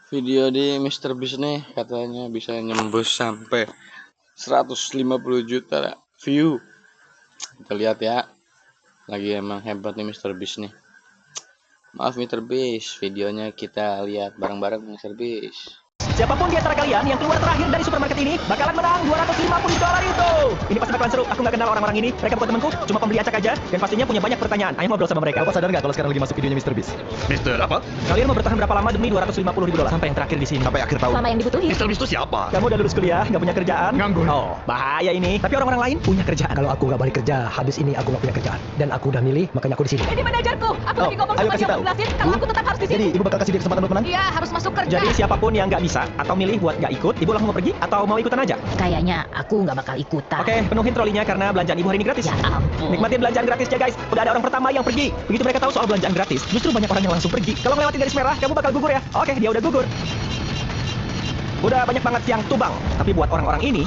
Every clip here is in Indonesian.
Video di Mister Beast nih katanya bisa nyembus sampai 150 juta view. Kita lihat ya. Lagi emang hebat nih Mister Beast nih. Maaf Mister Beast, videonya kita lihat bareng-bareng Mister Beast. Siapapun di antara kalian yang keluar terakhir dari supermarket ini bakalan menang $250 itu. Ini pasti bakalan seru. Aku nggak kenal orang-orang ini. Mereka bukan temanku, cuma pembeli acak aja. Dan pastinya punya banyak pertanyaan. Ayo ngobrol sama mereka. Bapak sadar nggak kalau sekarang lagi masuk videonya Mr. Beast? Mister apa? Kalian mau bertahan berapa lama demi $250.000 sampai yang terakhir di sini? Sampai akhir tahun. Selama yang dibutuhin. Mister Beast itu siapa? Kamu udah lulus kuliah, nggak punya kerjaan? Nganggur. Oh, bahaya ini. Tapi orang-orang lain punya kerjaan. Kalau aku nggak balik kerja, habis ini aku nggak punya kerjaan. Dan aku udah milih, makanya aku di sini. Ini manajerku. Aku lagi ngomong ayo sama kasih dia tahu. jelasin kalau aku tetap harus di Jadi sini. ibu bakal kasih dia kesempatan buat menang? Iya, harus masuk kerja. Jadi siapapun yang nggak bisa atau milih buat nggak ikut, ibu langsung mau pergi atau mau ikutan aja? Kayaknya aku nggak bakal ikutan. Oke, penuhin trolinya karena belanjaan ibu hari ini gratis. Ya ampun. Nikmatin belanjaan gratis ya guys. Udah ada orang pertama yang pergi. Begitu mereka tahu soal belanjaan gratis, justru banyak orang yang langsung pergi. Kalau melewati garis merah, kamu bakal gugur ya. Oke, dia udah gugur. Udah banyak banget yang tumbang. Tapi buat orang-orang ini,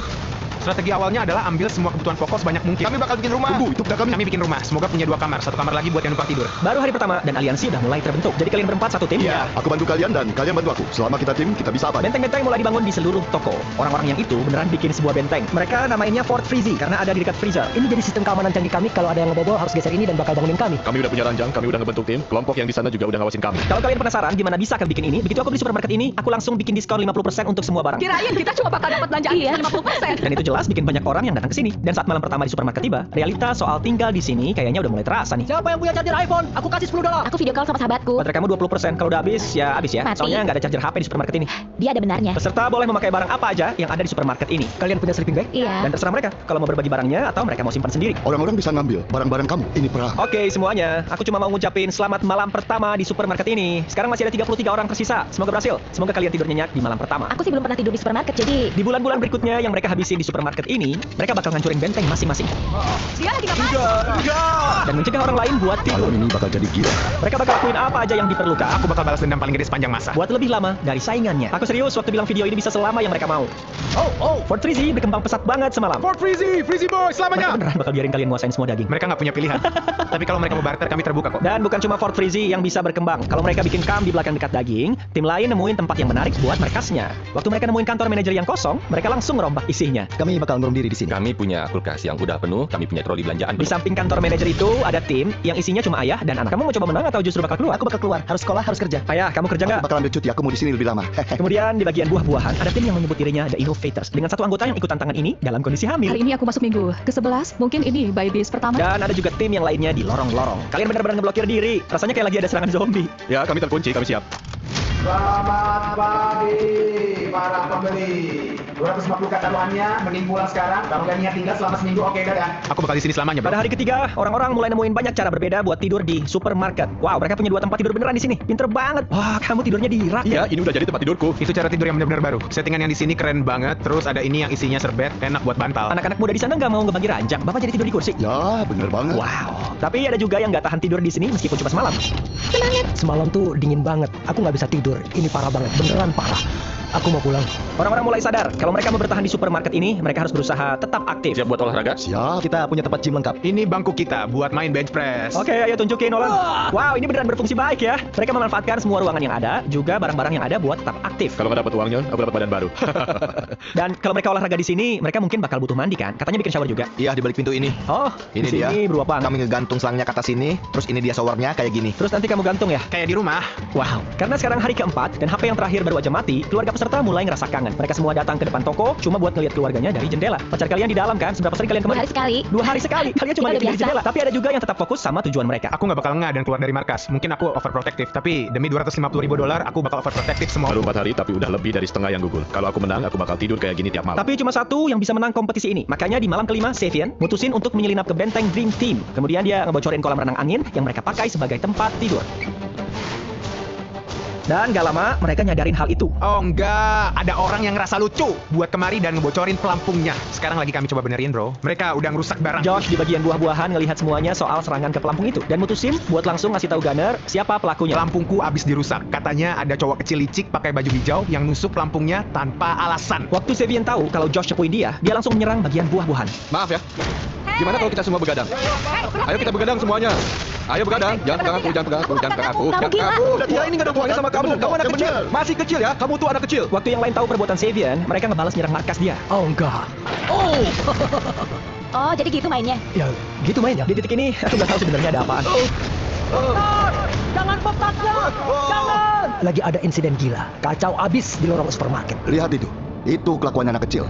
Strategi awalnya adalah ambil semua kebutuhan pokok sebanyak mungkin. Kami bakal bikin rumah. Tunggu, itu udah kami. Kami bikin rumah, semoga punya 2 kamar, 1 kamar lagi buat yang numpang tidur. baru hari pertama dan aliansi udah mulai terbentuk. Jadi kalian berempat satu tim. Iya. Aku bantu kalian dan kalian bantu aku. Selama kita tim, kita bisa apa? Benteng-benteng mulai dibangun di seluruh toko. Orang-orang yang itu beneran bikin sebuah benteng. Mereka namainnya Fort Freezy karena ada di dekat freezer. Ini jadi sistem keamanan canggih kami. Kalau ada yang ngebobol harus geser ini dan bakal bangunin kami. Kami udah punya ranjang, kami udah ngebentuk tim. Kelompok yang di sana juga udah ngawasin kami. Kalau kalian penasaran gimana bisa kan bikin ini, begitu aku beli supermarket ini, aku langsung bikin diskon 50% untuk semua barang. Kirain kita cuma bakal dapat belanjaan 50%. Dan itu jelas bikin banyak orang yang datang ke sini. Dan saat malam pertama di supermarket tiba, realita soal tinggal di sini kayaknya udah mulai terasa nih. Siapa yang punya charger iPhone? Aku kasih $10. Aku video call sama sahabatku. Baterai kamu 20%, kalau udah habis ya habis ya. Mati. Soalnya nggak ada charger HP di supermarket ini. Dia ada benarnya. Peserta boleh memakai barang apa aja yang ada di supermarket ini. Kalian punya sleeping bag? Iya. Dan terserah mereka kalau mau berbagi barangnya atau mereka mau simpan sendiri. Orang-orang bisa ngambil barang-barang kamu. Ini perang. Oke semuanya, aku cuma mau ngucapin selamat malam pertama di supermarket ini. Sekarang masih ada 33 orang tersisa. Semoga berhasil. Semoga kalian tidur nyenyak di malam pertama. Aku sih belum pernah tidur di supermarket, jadi Di bulan-bulan berikutnya yang mereka habisin di supermarket ini, mereka bakal ngancurin benteng masing-masing. dia lagi ngapain? Dan mencegah orang lain buat tidur. Malam ini bakal jadi gila. Mereka bakal lakuin apa aja yang diperlukan Aku bakal balas dendam paling gede sepanjang masa. buat lebih lama dari saingannya. Aku serius waktu bilang video ini bisa selama yang mereka mau. Fort Freezy berkembang pesat banget semalam. Fort Freezy, Freezy Boy, Mereka selamanya! beneran bakal biarin kalian nguasain semua daging. Mereka nggak punya pilihan. Tapi kalau mereka mau barter, kami terbuka kok. Dan bukan cuma Fort Freezy yang bisa berkembang. Kalau mereka bikin camp di belakang dekat daging, tim lain nemuin tempat yang menarik buat markasnya. Waktu mereka nemuin kantor manajer yang kosong, mereka langsung ngerombak isinya. Kami bakal ngurung diri di sini. Kami punya kulkas yang udah penuh, kami punya troli belanjaan Di samping kantor manajer itu ada tim yang isinya cuma ayah dan anak. Kamu mau coba menang atau justru bakal keluar? Aku bakal keluar. Harus sekolah, harus kerja. Ayah, kamu kerja Aku nggak? bakal ambil cuti. Aku mau di sini lebih lama. Kemudian di bagian buah-buahan ada tim yang menyebut dirinya The Innovators dengan satu anggota yang ikut tantangan ini dalam kondisi hamil. Hari ini aku masuk minggu ke-11, mungkin ini baby pertama. Dan ada juga tim yang lainnya di lorong-lorong. Kalian benar-benar ngeblokir diri. Rasanya kayak lagi ada serangan zombie. Ya, kami terkunci, kami siap. Selamat pagi para pembeli. 250 taruhannya, mending pulang sekarang. Kalau gak niat tinggal selama seminggu, oke dadah. Aku bakal di sini selamanya, bro. Pada hari ketiga, orang-orang mulai nemuin banyak cara berbeda buat tidur di supermarket. Wow, mereka punya 2 tempat tidur beneran di sini. Pinter banget. Wah, kamu tidurnya di rak ya? Iya, ini udah jadi tempat tidurku. Itu cara tidur yang benar-benar baru. Settingan yang di sini keren banget. Terus ada ini yang isinya serbet, enak buat bantal. Anak-anak muda di sana nggak mau ngebagi ranjang. Bapak jadi tidur di kursi. Ya, bener banget. Wow. Tapi ada juga yang nggak tahan tidur di sini meskipun cuma semalam. Semalam tuh dingin banget. Aku nggak bisa tidur. Ini parah banget. Beneran parah. Aku mau pulang. Orang-orang mulai sadar kalau mereka mau bertahan di supermarket ini, mereka harus berusaha tetap aktif. Siap buat olahraga? Siap. Kita punya tempat gym lengkap. Ini bangku kita buat main bench press. Oke, ayo tunjukin Nolan. Wow, ini beneran berfungsi baik ya. Mereka memanfaatkan semua ruangan yang ada, juga barang-barang yang ada buat tetap aktif. Kalau nggak dapat uangnya, aku dapat badan baru. Dan kalau mereka olahraga di sini, mereka mungkin bakal butuh mandi kan? Katanya bikin shower juga. Iya, di balik pintu ini. Oh, Ini di sini dia. beruapaan. Kami ngegantung selangnya ke atas sini, terus ini dia showernya kayak gini. Terus nanti kamu gantung ya? Kayak di rumah. Wow, karena sekarang hari keempat dan HP yang terakhir baru aja mati, keluarga peserta mulai ngerasa kangen. Mereka semua datang ke depan toko cuma buat ngeliat keluarganya dari jendela. Pacar kalian di dalam kan? Seberapa sering kalian 2 kembali? hari sekali. 2 hari sekali. Kalian cuma Kita lihat udah dari biasa. jendela. Tapi ada juga yang tetap fokus sama tujuan mereka. Aku nggak bakal ngeh dan keluar dari markas. Mungkin aku overprotective, tapi demi $250.000 aku bakal overprotective semua. Baru 4 hari, tapi udah lebih dari setengah yang gugur. Kalau aku menang, aku bakal tidur kayak gini tiap malam. Tapi cuma satu yang bisa menang kompetisi ini. Makanya di malam kelima, Savian mutusin untuk menyelinap ke benteng Dream Team. Kemudian dia ngebocorin kolam renang angin yang mereka pakai sebagai tempat tidur. Dan gak lama mereka nyadarin hal itu. Oh enggak, ada orang yang ngerasa lucu buat kemari dan ngebocorin pelampungnya. Sekarang lagi kami coba benerin, bro. Mereka udah ngerusak barang. Josh di bagian buah-buahan ngelihat semuanya soal serangan ke pelampung itu dan mutusin buat langsung ngasih tahu Gunner siapa pelakunya. Pelampungku abis dirusak. Katanya ada cowok kecil licik pakai baju hijau yang nusuk pelampungnya tanpa alasan. Waktu Savian tahu kalau Josh cepuin dia langsung menyerang bagian buah-buahan. Maaf ya. Gimana kalau kita semua begadang? Ayo kita begadang semuanya. Ayo begadang. Jangan pegang aku, jangan pegang aku, jangan pegang aku. Kamu gila. Ya ini nggak ada hubungannya sama kamu. Kamu anak kecil. Masih kecil ya. Kamu tuh anak kecil. Waktu yang lain tahu perbuatan Savian, mereka ngebalas nyerang markas dia. Oh enggak. Oh, jadi gitu mainnya. Ya gitu mainnya. Di titik ini, aku nggak tahu sebenarnya ada apaan. Jangan pepatah. Jangan. Lagi ada insiden gila. Kacau abis di lorong supermarket. Lihat itu. Itu kelakuan anak kecil.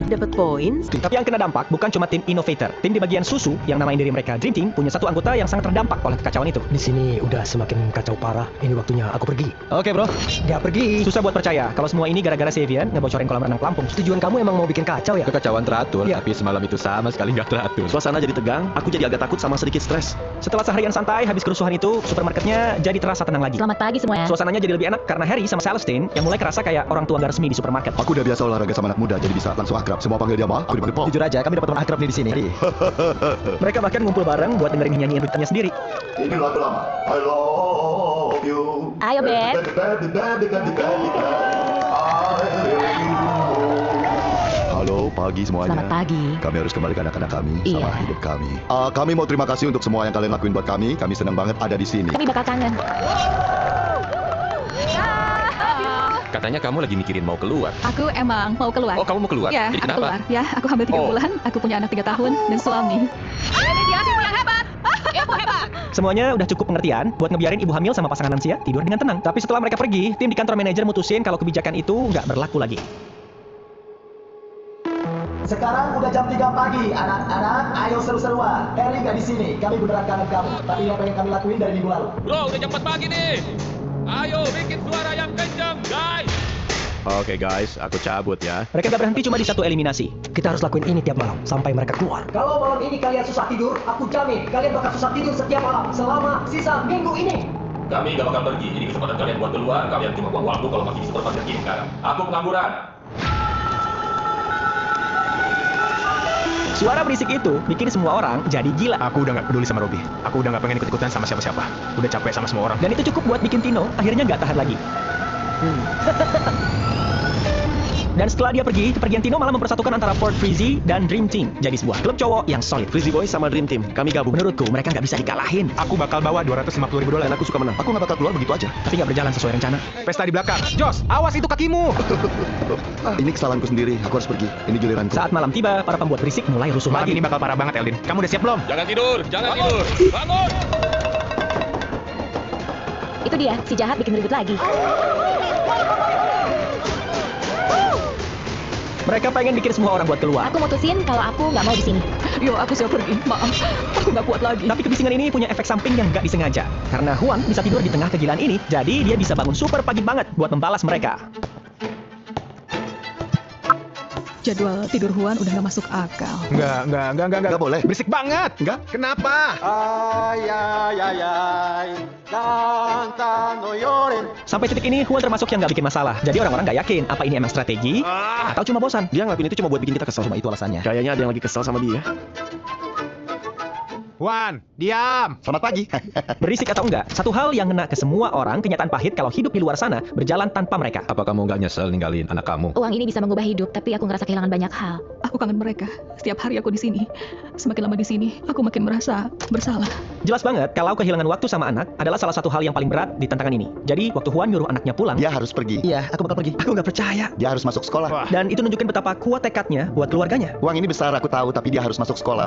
Dapat poin. Tapi yang kena dampak bukan cuma tim Innovator. Tim di bagian susu yang namain diri mereka Dream Team punya satu anggota yang sangat terdampak oleh kekacauan itu. Di sini udah semakin kacau parah. Ini waktunya aku pergi. Oke bro, Dia pergi. susah buat percaya kalau semua ini gara-gara Savian ngebocorin kolam renang pelampung. Tujuan kamu emang mau bikin kacau ya? Kekacauan teratur, Iya. tapi semalam itu sama sekali nggak teratur. Suasana jadi tegang, aku jadi agak takut sama sedikit stres. Setelah seharian santai habis kerusuhan itu, supermarketnya jadi terasa tenang lagi. Selamat pagi semuanya. Suasananya jadi lebih enak karena Harry sama Celestine yang mulai kerasa kayak orang tua nggak resmi di supermarket. Aku udah biasa olahraga sama anak muda, jadi bisa langsung akrab. Semua panggil dia Ma, aku dipanggil Po. Jujur aja, kami dapat teman akrab nih di sini. Mereka bahkan ngumpul bareng buat dengerin nyanyian Britanya sendiri. Ini lagu lama. I love you. Ayo, Ben. Halo, pagi semuanya. Selamat pagi. Kami harus kembali ke anak-anak kami Iya. sama hidup kami. Kami mau terima kasih untuk semua yang kalian lakuin buat kami. Kami senang banget ada di sini. Kami bakal kangen. Katanya kamu lagi mikirin mau keluar. Aku emang mau keluar. Oh, kamu mau keluar? Ya, Jadi aku kenapa? keluar. Ya, aku hamil 3 Oh. bulan. Aku punya anak 3 tahun dan suami. Ini dia ibu yang hebat. Ibu hebat. Semuanya udah cukup pengertian buat ngebiarin ibu hamil sama pasangan lansia tidur dengan tenang. Tapi setelah mereka pergi, tim di kantor manajer mutusin kalau kebijakan itu nggak berlaku lagi. Sekarang udah jam 3 pagi, anak-anak, ayo seru-seruan. Harry nggak di sini, kami beneran kangen kamu. Tapi apa yang kami lakuin dari minggu lalu? Bro, udah jam 4 pagi nih. Ayo bikin suara yang kencang, guys. Oke guys, aku cabut ya. Mereka nggak berhenti cuma di satu eliminasi. Kita harus lakuin ini tiap malam sampai mereka keluar. Kalau malam ini kalian susah tidur, aku jamin kalian bakal susah tidur setiap malam selama sisa minggu ini. Kami gak bakal pergi. Ini kesempatan kalian buat keluar. Kalian cuma buang waktu kalau masih di supermarket gini sekarang. Aku pengangguran. Suara berisik itu bikin semua orang jadi gila. Aku udah nggak peduli sama Robby. Aku udah nggak pengen ikut-ikutan sama siapa-siapa. Udah capek sama semua orang. Dan itu cukup buat bikin Tino akhirnya nggak tahan lagi. Dan setelah dia pergi, kepergian Tino malah mempersatukan antara Ford Frizzy dan Dream Team jadi sebuah klub cowok yang solid. Frizzy Boys sama Dream Team, kami gabung. Menurutku mereka nggak bisa dikalahin, Aku bakal bawa $250.000. Dan aku suka menang. Aku nggak bakal keluar begitu aja. tapi nggak berjalan sesuai rencana. Pesta di belakang. Jos, awas itu kakimu. Ini kesalahanku sendiri. Aku harus pergi. Ini giliranku. Saat malam tiba, para pembuat berisik mulai rusuh Malam lagi. ini bakal parah banget, Eldin. Kamu udah siap belum? Jangan tidur, jangan tidur. Bangun. Itu dia, si jahat bikin ribut lagi. Mereka pengen bikin semua orang buat keluar. Aku mutusin kalau aku nggak mau di sini. Yo, aku siap pergi. Maaf, aku nggak kuat lagi. Tapi kebisingan ini punya efek samping yang nggak disengaja. Karena Juan bisa tidur di tengah kegilaan ini, jadi dia bisa bangun super pagi banget buat membalas mereka. Jadwal tidur Juan udah nggak masuk akal. Enggak. Nggak boleh. Berisik banget. Enggak. Kenapa? Sampai titik ini, Juan termasuk yang nggak bikin masalah. Jadi orang-orang nggak yakin apa ini emang strategi atau cuma bosan. Dia ngelakuin itu cuma buat bikin kita kesel, cuma itu alasannya. Kayaknya ada yang lagi kesel sama dia. Wan, diam. Selamat pagi. Berisik atau enggak, satu hal yang ngena ke semua orang, kenyataan pahit kalau hidup di luar sana berjalan tanpa mereka. Apa kamu nggak nyesel ninggalin anak kamu? Uang ini bisa mengubah hidup, tapi aku ngerasa kehilangan banyak hal. Aku kangen mereka. Setiap hari aku di sini. Semakin lama di sini, aku makin merasa bersalah. Jelas banget kalau kehilangan waktu sama anak adalah salah satu hal yang paling berat di tantangan ini. Jadi waktu Juan nyuruh anaknya pulang, Dia harus pergi. Iya, aku bakal pergi. aku nggak percaya. Dia harus masuk sekolah. Wah. Dan itu nunjukin betapa kuat tekadnya buat keluarganya. Uang ini besar, aku tahu, tapi dia harus masuk sekolah.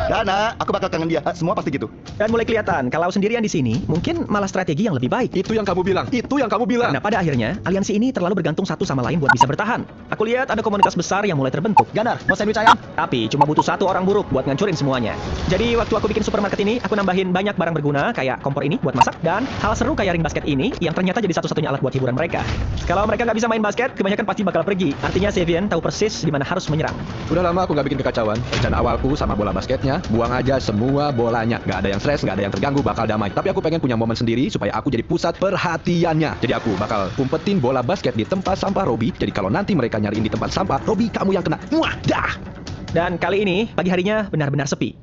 Dana, aku bakal kangen dia. Semua pasti gitu. Dan mulai kelihatan kalau sendirian di sini mungkin malah strategi yang lebih baik. Itu yang kamu bilang. Itu yang kamu bilang. Karena pada akhirnya aliansi ini terlalu bergantung satu sama lain buat bisa bertahan. Aku lihat ada komunitas besar yang mulai terbentuk. Ganar, mau sandwich ayam? Tapi cuma butuh satu orang buruk buat ngancurin semuanya. Jadi waktu aku bikin supermarket ini, aku nambahin banyak barang berguna kayak kompor ini buat masak dan hal seru kayak ring basket ini yang ternyata jadi satu-satunya alat buat hiburan mereka. Kalau mereka nggak bisa main basket, kebanyakan pasti bakal pergi. Artinya Savian tahu persis di mana harus menyerang. Udah lama aku nggak bikin kekacauan. Rencana awalku sama bola basketnya, buang aja semua bolanya. Nggak ada yang stres, nggak ada yang terganggu, bakal damai. Tapi aku pengen punya momen sendiri supaya aku jadi pusat perhatiannya. Jadi aku bakal umpetin bola basket di tempat sampah Robby. Jadi kalau nanti mereka nyariin di tempat sampah, Robby kamu yang kena. Muah, dah. Dan kali ini pagi harinya benar-benar sepi.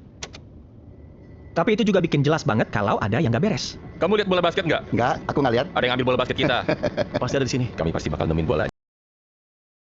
Tapi itu juga bikin jelas banget kalau ada yang nggak beres. Kamu lihat bola basket nggak? Enggak, aku nggak lihat. Ada yang ambil bola basket kita. Pasti ada di sini. Kami pasti bakal nemuin bola.